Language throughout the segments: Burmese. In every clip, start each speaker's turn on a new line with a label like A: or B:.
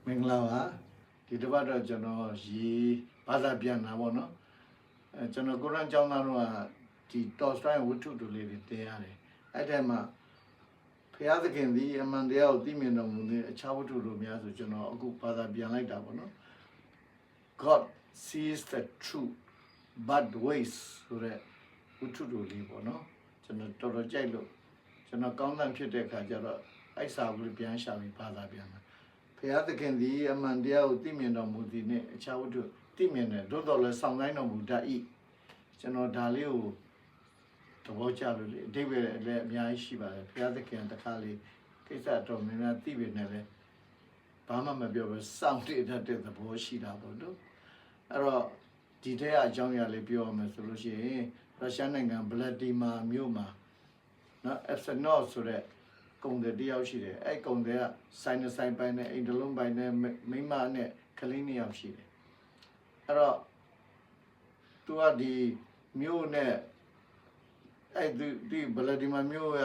A: မင်္ဂလာပါဒီတစ်ပတ်တော့ကျွန်တော်ရေဘာသာပြန်တာပေါ့နော်ကျွန်တော်ကုရ်အာန်ကျောင်းသားတို့ကဒီတော်စတိုင်းဝတ္ထုတူလေးတွေတင်ရတယ်အဲ့ထဲမှာဘုရားသခင်သည်အမှန်တရားကိုသိမြင်တော်မူတဲ့အခြားဝတ္ထုတို့များဆိုကျွန်တော်အခုဘာသာပြန်လိုက်တာပေါ့နော် God sees the truth but ways ဆိုတဲ့ဝတ္ထုတို့လေးပေါ့နော်ကျွန်တော်တော်တော်ကြိုက်လို့ကျွန်တော်ကောင်းတဲ့ဖြစ်တဲ့အခါကျတော့အဲ့စာကိုပြန်ရှာပြီးဘာသာပြန်တာဘုရားသခင်သည်အမှန်တရားကိုသိမြင်တော်မူသည်နဲ့အခြားဝတ္ထုသိမြင်တယ်သို့တော်လည်းဆောင်တိုင်းတော်မူတတ်၏ကျွန်တော်ဒါလေးကိုသဘောကျလို့လေအဓိပ္ပာယ်လည်းအများကြီးရှိပါတယ်ဘုရားသခင်တခါလေးကိစ္စတော်များများသိပေနဲ့လည်းဘာမှမပြောဘဲစောင့်တည်တတ်တဲ့သဘောရှိတာပေါ့နော်အဲ့တော့ဒီထဲအကြောင်းအရာလေးပြောရမယ်ဆိုလို့ရှိရင်ရုရှားနိုင်ငံဗလာဒီမာမြို့မှာနော်အက်ဆနော့ဆိုတဲ့ကုံတဲ့တယောက်ရှိတယ်အဲ့ကုံတဲ့ကဆိုင်နဲ့ဆိုင်ပိုင်းနဲ့အိမ်တလုံးပိုင်းနဲ့မိမနဲ့ကလေးနှစ်ယောက်ရှိတယ်အဲ့တော့သူကဒီမြို့နဲ့အဲ့ဒီဗလာဒီမာမြို့က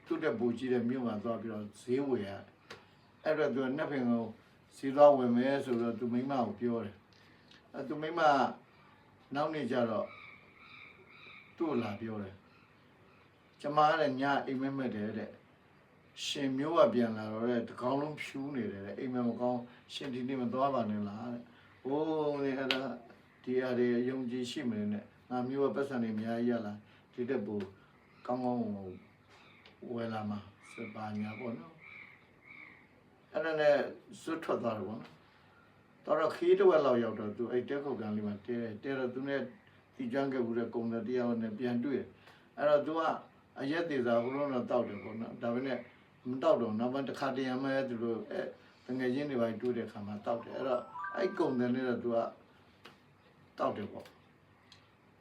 A: သူ့တဲ့ပူကြီးတဲ့မြို့မှာသွားပြီးတော့ဈေးဝယ်ရအဲ့တော့သူကနှစ်ဖင်ကိုဈေးသွားဝယ်မယ်ဆိုတော့သူမိမကိုပြောတယ်အဲ့သူမိမနောက်နေ့ကျတော့သူ့လာပြောတယ်ကျမကညအိမ်မက်တယ်တဲ့ရှင်မျိုးကပြန်လာတော့တဲ့တကောင်းလုံးဖြူးနေတယ်တဲ့အိမ်မက်မကောင်းရှင်ဒီနေ့မသွားပါနဲ့လားတဲ့ဟိုးလေအဲ့ဒါဒီအရေယုံကြည်ရှိမနေနဲ့ငါမျိုးကပတ်စံနေအများကြီးရလာဒီတက်ပူကောင်းကောင်းဝယ်လာမှာစပါညာပေါ့နော်အဲ့ဒါနဲ့စွတ်ထွက်သွားတယ်ပေါ့နော်တော့ခီးတစ်ဝက်လောက်ရောက်တော့သူအဲ့တက်ခုတ်ကန်လေးမှာတဲတော့သူနဲ့ဒီကြမ်းခဲ့ဘူးတဲ့ကုံတဲ့တရားနဲ့ပြန်တွေ့အဲ့တော့သူကအရက်သေးစားဘုလုံးတော့တောက်တယ်ပေါ့နော်ဒါပေမဲ့မတောက်တော့နောက်ပိုင်းတစ်ခါတရံမဲ့သူတို့တငယ်ချင်းတွေပိုင်းတွေ့တဲ့ခါမှာတောက်တယ်အဲ့တော့အဲ့ကုံတဲ့နဲ့တော့သူကတောက်တယ်ပေါ့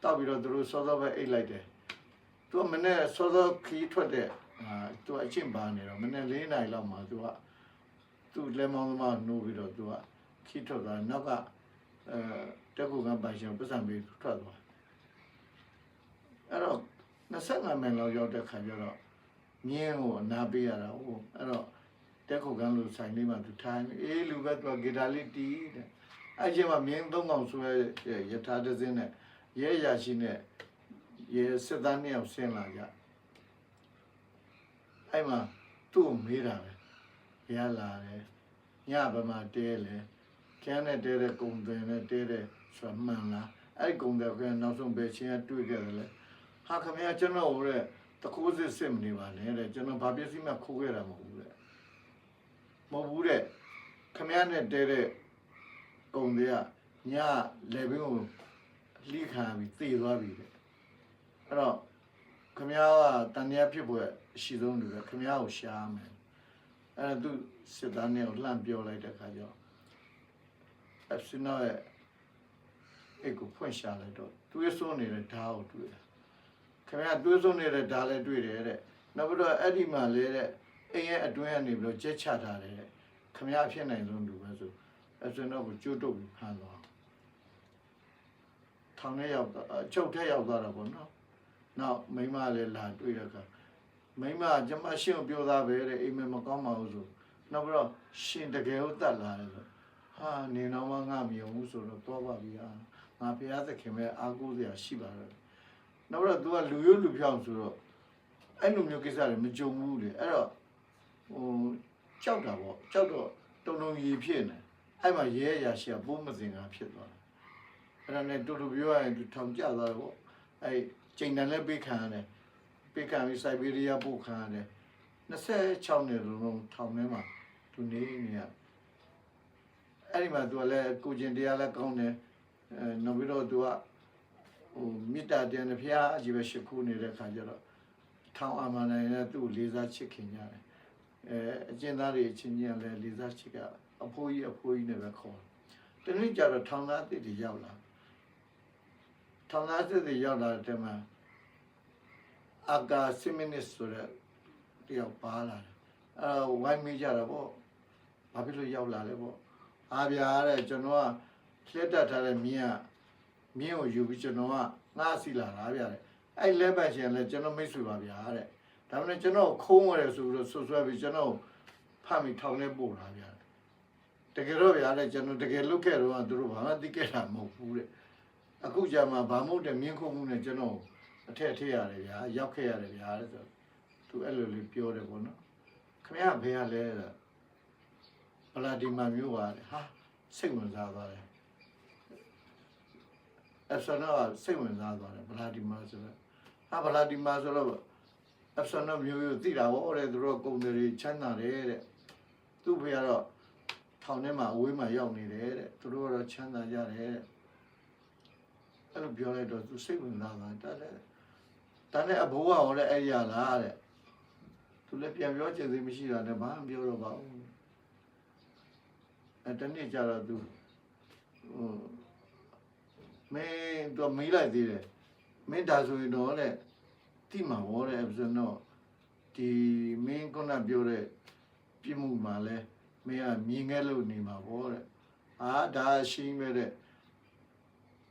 A: တောက်ပြီးတော့သူတို့စောစောပဲအိတ်လိုက်တယ်သူကမနေ့စောစောခီးထွက်တဲ့သူကအချင်းပါနေတော့မနေ့4 နာရီလောက်မှာသူကသူ့လက်မောင်းသမားနှိုးပြီးတော့သူကခီးထွက်သွားနောက်ကတက်ခုကပိုင်ရှင်ပတ်စံပြီးထွက်သွားအဲ့တော့25မိနစ်လောက်ရောက်တဲ့ခါကျတော့မြင်းကိုနားပေးရတာဟုတ်အဲ့တော့တက်ခုကန်းလို့ဆိုင်လေးမှာသူထိုင်အေးလူပဲသူကဂီတာလေးတီးတဲ့အဲ့ချိန်မှာမြင်း3កောင်ဆွဲရထားတစ်စင်းနဲ့ရဲရရှိနဲ့ရဲစစ်သား2ယောက်ဆင်းလာကြအဲ့မှာသူ့ကိုမေးတာပဲရလာတယ်ညဘယ်မှာတဲလဲကျန်းနဲ့တဲတဲ့ကုံသွင်းနဲ့တဲတဲ့ဆိုမှန်လားအဲ့ကုံတဲ့ကနောက်ဆုံးပဲချင်းကတွေ့ခဲ့တယ်လေဟာခမရကျွန်တော်ရဲ့တကူးစစ်မနေပါနဲ့တဲ့ကျွန်တော်ဘာပစ္စည်းမှခိုးခဲ့တာမဟုတ်ဘူးတဲ့မဟုတ်ဘူးတဲ့ခမရနဲ့တဲတဲ့ကုံတွေကညလေဘင်းကိုလှိခံပြီးသေသွားပြီတဲ့အဲ့တော့ခမရကတန်တရားဖြစ်ဖို့အရှိဆုံးလူပဲခမရကိုရှားမယ်အဲ့ဒါသူစစ်သားနဲ့ကိုလှမ်းပြောလိုက်တဲ့ခါကျတော့အစနောရဲ့အိတ်ကိုဖွင့်ရှာလိုက်တော့တွေးစိုးနေတဲ့ဓာတ်ကိုတွေ့တယ်ခင်ဗျာတွေးစိုးနေတဲ့ဓာတ်လည်းတွေ့တယ်တဲ့နောက်ပြီးတော့အဲ့ဒီမှာလေတဲ့အိမ်ရဲ့အတွင်းကနေပြီးတော့ကြက်ချထားတယ်တဲ့ခင်ဗျာဖြစ်နိုင်ဆုံးလူပဲဆိုအစနောကိုကျိုးတုပ်ပြီးဖမ်းသွားထောင်ထဲရောက်အချုပ်ထဲရောက်သွားတာပေါ့နော်နောက်မိမလည်းလာတွေ့တဲ့အခါမိမကျမရှင်းပြောသားပဲတဲ့အိမ်မမကောင်းပါဘူးဆိုနောက်ပြီးတော့ရှင်တကယ်ဟုတ်တတ်လာတယ်ဆိုဟာနေတော့မှငါမယုံဘူးဆိုတော့တော့ပါပြီဟာငါဘုရားသခင်ပဲအားကိုးစရာရှိပါတယ်နောက်တော့ तू ကလူရိုးလူဖြောင်းဆိုတော့အဲ့လိုမျိုးကိစ္စတွေမကြုံဘူးလေအဲ့တော့ဟိုကြောက်တာပေါ့ကြောက်တော့တုံတုံကြီးဖြစ်နေအဲ့မှာရဲရရှိကပိုးမစင်ကဖြစ်သွားတယ်အဲ့ဒါနဲ့တူတူပြောရရင် तू ထောင်ကျသွားတယ်ပေါ့အဲ့ချိန်တန်လည်းပေးခံရတယ်ပေးခံပြီးစိုက်ဘေးရီးယားပို့ခံရတယ်26နှစ်လုံးထောင်ထဲမှာ तू နေရအဲ့ဒီမှာ तू လည်းကိုကျင်တရားလည်းကောင်းတယ်နောက်ပြီးတော့ तू ကဟိုမေတ္တာတရားနဲ့ဖျားအကြီးပဲရှိခိုးနေတဲ့ခါကျတော့ထောင်အာမနိုင်နဲ့သူ့လေးစားချစ်ခင်ကြတယ်အကျဉ်းသားတွေအချင်းချင်းလည်းလေးစားချစ်ကြအဖိုးကြီးနဲ့ပဲခေါ်တယ်တနေ့ကျတော့ထောင်သားအစ်တွေရောက်လာထောင်သားအစ်တွေရောက်လာတဲ့မှာအာကာစီမီနစ်ဆိုတဲ့တယောက်ပါလာတယ်ဝိုင်းမိကြတာပေါ့ဘာဖြစ်လို့ရောက်လာလဲပေါ့အားပြားတဲ့ကျွန်တော်ကလက်တက်ထားတဲ့မြင်းကိုယူပြီးကျွန်တော်ကငှားစီလာတာဗျာတဲ့အဲ့လက်ပတ်ရှင်လည်းကျွန်တော်မိတ်ဆွေပါဗျာတဲ့ဒါပေမဲ့ကျွန်တော်ခုံးရတယ်ဆိုပြီးတော့ဆွဆွဲပြီးကျွန်တော်ဖမ်းပြီးထောင်ထဲပို့တာဗျာ တကယ်တော့ဗျာလေကျွန်တော်တကယ်လုတ်ခဲ့တော့သူတို့ဘာမှသိခဲ့တာမဟုတ်ဘူးတဲ့အခုကြာမှဘာမို့တဲ့မြင်းခုံမှုနဲ့ကျွန်တော်အထက်ရတယ်ဗျာရောက်ခဲ့ရတယ်ဗျာတဲ့ဆိုသူအဲ့လိုလေးပြောတယ်ပေါ့နော်ခင်ဗျားဘယ်ရလဲဗလာဒီမာမျိုးပါတဲ့ဟာစိတ်ဝင်စားသွားတယ်အဆနောစိတ်ဝင်စားသွားတယ်ဗလာဒီမာဆိုတော့ဟာဗလာဒီမာဆိုတော့အဆနောမျိုးသိတာဗောတဲ့သူတို့ကုန်တွေချမ်းသာတယ်တဲ့သူ့ဖေကတော့ထောင်ထဲမှာအဝေးမှာရောက်နေတယ်တဲ့သူတို့ကတော့ချမ်းသာကြတယ်တဲ့အဲ့လိုပြောလိုက်တော့သူစိတ်ဝင်စားတာတန်းတဲ့အဘိုးကဟောတဲ့အဲ့ရလားတဲ့သူလည်းပြန်ပြောချင်သေးမရှိတာနဲ့ဘာမှပြောတော့ပါဘူးအဲ့တနေ့ကျတော့သူမင်းတော့မေးလိုက်သေးတယ်မင်းဒါဆိုရင်တော့တဲ့တိမှာဟောတဲ့ဆိုတော့ဒီမင်းကပြောတဲ့ပြမှုမှာလဲမင်းကမြင်ခဲ့လို့နေမှာပေါ့တဲ့ဒါရှင်းပဲတဲ့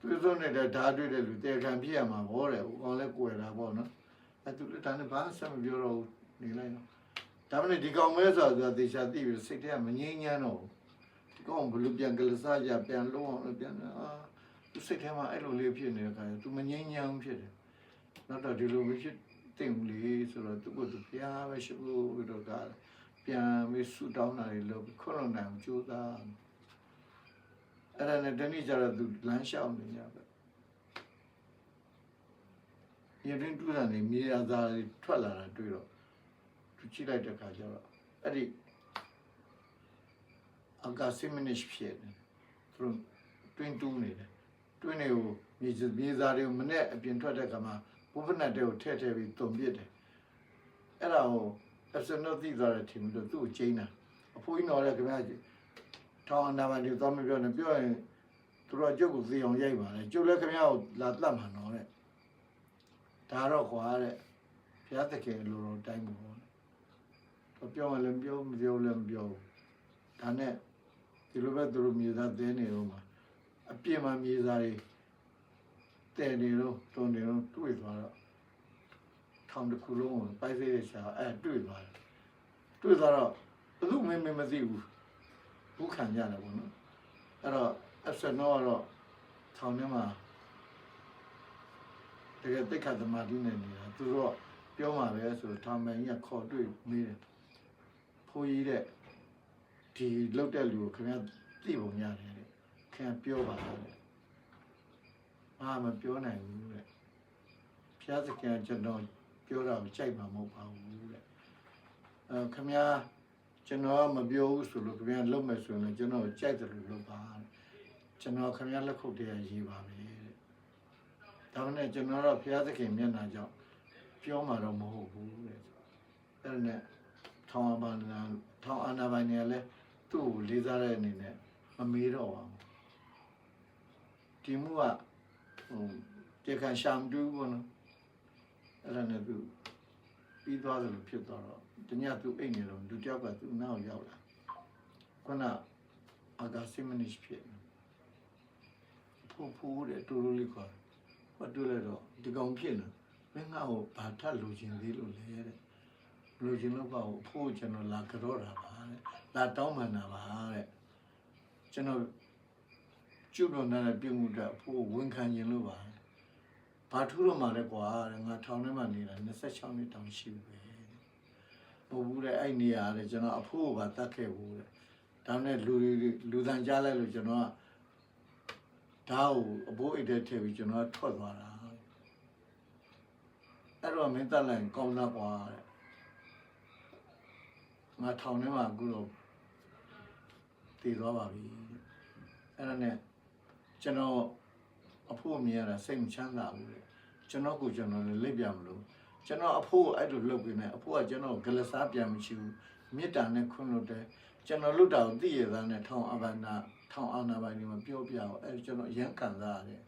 A: တွေ့စုံနေတဲ့ဓာတ်တွေ့တဲ့လူတေခံပြရမှာပေါ့တဲ့ဟိုကောင်လဲကွယ်တာပေါ့နော်အဲ့သူလည်းဒါနဲ့ဘာဆက်မပြောတော့နေလိုက်တော့ဒါမှမဟုတ်ဒီကောင်မဲဆိုတော့တေချာသိပြီးစိတ်ထဲကမငြိမ်းချမ်းတော့ဒီကောင်ဘလူပြန်ကလစားကြပြန်လုံးအောင်ပြန်သူစိတ်ထဲမှာအဲ့လိုလေးဖြစ်နေတဲ့အခါသူမငြိမ်းချမ်းဖြစ်တယ်နောက်တော့ဒီလိုဖြစ်တင်ဘူးလေဆိုတော့သူ့ကိုသူဖျားပဲရှိဖို့တော့ကပြန်ပြီးဆူတောင်းတာတွေလို့ခွန်းလုံးနိုင်ကြိုးစားအဲ့ဒါနဲ့တနေ့ကျတော့သူလမ်းလျှောက်နေရပဲရင်တွင်းတူးတာနေမြေရသားတွေထွက်လာတာတွေ့တော့သူချိလိုက်တဲ့ခါကျတော့အဲ့ဒီအကာစီမနစ်ဖြစ်နေသူတွင်းတူးနေတယ်တွင်းတွေကိုမြေသားတွေမနဲ့အပြင်ထွက်တဲ့ခါမှာဘုဖနတ်တွေကိုထည့်ပြီးတုံပစ်တယ်အဲ့ဒါကိုအစနသိသွားတဲ့ထင်လို့သူ့ကိုချိန်တာအဖိုးကြီးတော်လည်းခင်ဗျာထောင်းအနာမတွေတော့မပြောနဲ့ပြောရင်သူတို့ကျုပ်ကိုသေအောင်ရိုက်ပါလေကျုပ်လည်းခင်ဗျာကိုလာတတ်မှာတော့တဲ့ဒါတော့ခွာတဲ့ဘုရားသခင်လိုတော်တိုင်းမှာပေါ့တော့ပြောမှလည်းပြောမပြောလည်းမပြောဒါနဲ့ဒီလိုပဲသူတို့မြေသားတဲနေတော့မှာအပြစ်မှမြေသားတွေတဲနေတော့တုံနေတော့တွေ့သွားတော့ထောင်တစ်ခုလုံးကိုပိုက်စိတဲ့ရှာတွေ့သွားတယ်တွေ့သွားတော့ဘယ်သူမသိဘူးဘူးခံကြတယ်ပေါ့နော်အဲ့တော့အစနောတော့ထောင်ထဲမှာတကယ်တိတ်ခတ်သမားဒီနေနေတာသူတို့ပြောမှာပဲဆိုထောင်မန်ကြီးကခေါ်တွေ့မေးတယ်ဖိုးကြီးတဲ့ဒီလောက်တဲ့လူကိုခင်ဗျာသိပုံရတယ်တဲ့ခင်ဗျာပြောပါလားတဲ့မပြောနိုင်ဘူးတဲ့ဖျားစကန်ကျွန်တော်ပြောတာကိုကြိုက်မှာမဟုတ်ပါဘူးတဲ့ခင်ဗျာကျွန်တော်မပြောဘူးဆိုလို့ခင်ဗျာလုံးမယ်ဆိုရင်ကျွန်တော်ကြိုက်တယ်လို့လုပ်ပါကျွန်တော်ခင်ဗျာလက်ခုပ်တည်းရေးပါမယ်တဲ့ဒါနဲ့ကျွန်တော်တော့ဘုရားသခင်မျက်နှာကြောင့်ပြောမှာတော့မဟုတ်ဘူးတဲ့အဲ့နဲ့ထောင်းအာနာပိုင်နေလဲသူ့ကိုလေးစားတဲ့အနေနဲ့မမေးတော့ပါဘူးဒီမှုကတေခံရှမ်တူဘောနော်အဲ့ဒါနဲ့သူပြီးသွားတယ်လို့ဖြစ်သွားတော့တညသူအိတ်နေတော့လူတယောက်ကသူ့နောက်ရောက်လာခုနအာဂါစီမနစ်ဖြစ်ဖိုးတဲ့တူတူလေးခေါ်ဟောတွေ့လိုက်တော့ဒီကောင်ဖြစ်နေမင်းငါ့ကိုဘာထပ်လိုချင်သေးလို့လဲတဲ့လိုချင်လို့ပေါ့ဖိုးကျွန်တော်လာကြောတာပါတဲ့လာတောင်းပန်တာပါတဲ့ကျွန်တော်ကျုပ်တော်နဲ့ပြုမှုတဲ့ဖိုးဝန်ခံရင်လို့ပါဘာထူးတော့မှလဲကွာတဲ့ငါထောင်ထဲမှာနေတာ26နှစ်တောင်ရှိပြီပဲပို့ဘူးတဲ့အဲ့နေရာတဲ့ကျွန်တော်အဖိုးကတတ်ခဲ့ဘူးတဲ့ဒါနဲ့လူတန်ကြားလိုက်လို့ကျွန်တော်ကဓာတ်ကိုအဘိုးအိတ်ထဲထည့်ပြီးကျွန်တော်ထွက်သွားတာအဲ့တော့မင်းတက်လိုက်ကောင်းသားကွာတဲ့ငါထောင်ထဲမှာအခုတော့တည်သွားပါပြီအဲ့ဒါနဲ့ကျွန်တော်အဖိုးမြင်ရတာစိတ်မချမ်းသာဘူးလေကျွန်တော်လည်းလက်ပြမလို့ကျွန်တော်အဖိုးအဲ့လိုလုပ်ပြီးနေအဖိုးကကျွန်တော်ဂလစားပြန်မရှိဘူးမေတ္တာနဲ့ခွန်းလို့တယ်ကျွန်တော်လွတ်တာကိုသိရသားနဲ့ထောင်အာနာပိုင်တွေမှာပြောပြအောင်အဲ့ကျွန်တော်ရမ်းခံစားရတယ်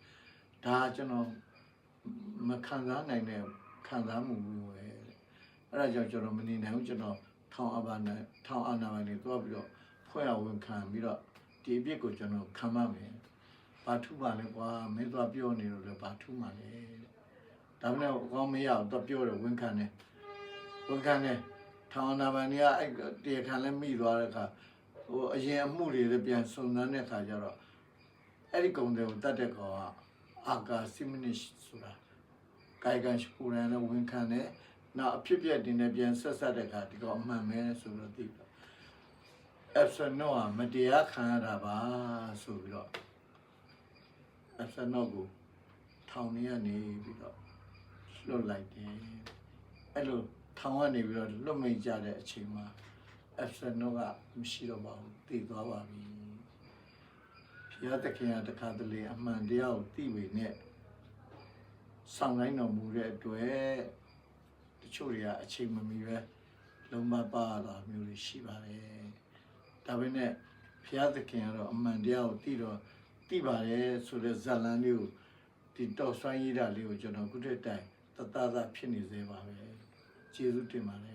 A: ဒါကျွန်တော်မခံစားနိုင်တဲ့ခံစားမှုမျိုးပဲအဲ့ဒါကြောင့်ကျွန်တော်မနေနိုင်ဘူးကျွန်တော်ထောင်အာနာပိုင်တွေတွားပြီးတော့ဖွဲ့အောင်ဝန်ခံပြီးတော့ဒီအပြစ်ကိုကျွန်တော်ခံမှမယ်ဘာထူးပါလဲကွာမင်းသွားပြောနေလို့လည်းဘာထူးမှလဲဒါမှမဟုတ်ကောင်းမရအောင်တော့ပြောတယ်ဝန်ခံတယ်ထောင်အာနာပိုင်တွေကအဲ့တရားခံလည်းမိသွားတဲ့အခါ ဟိုအရင်အမှုတွေလည်းပြန်စုံစမ်းတဲ့ခါကျတော့အဲ့ဒီကုံတွေကိုတတ်တဲ့ကောင်ကအာကာစီမနစ်ဆိုတာကာယကံပူရန်နဲ့ဝန်ခံတယ်နောက်အဖြစ်ပြက်တင်နဲ့ပြန်ဆက်ဆက်တဲ့ခါဒီကောင်အမှန်ပဲဆိုတော့သိတော့ Epsilon ကမတရားခံရတာပါဆိုပြီးတော့ Epsilon ကိုထောင်နေရနေပြီးတော့လွတ်လိုက်တယ်အဲ့လိုထောင်ကနေပြီးတော့လွတ်မိတ်ကြတဲ့အချိန်မှာ Epsilon ကမရှိတော့ပါဘူးတည်သွားပါပြီဘုရားသခင်ကတခါတလေအမှန်တရားကိုသိပေနဲ့ဆောင်တိုင်းတော်မူတဲ့အတွက်တချို့တွေကအချိန်မမီပဲလုံးမပါတာမျိုးတွေရှိပါတယ်ဒါပေမဲ့ဘုရားသခင်ကတော့အမှန်တရားကိုသိပါတယ်ဆိုတဲ့ဇာလံလေးကိုဒီတော်ဆွမ်းရည်တာလေးကိုကျွန်တော်ခုတည်းတိုင်တသားသားဖြစ်နေသေးပါပဲကျေးဇူးတင်ပါတယ်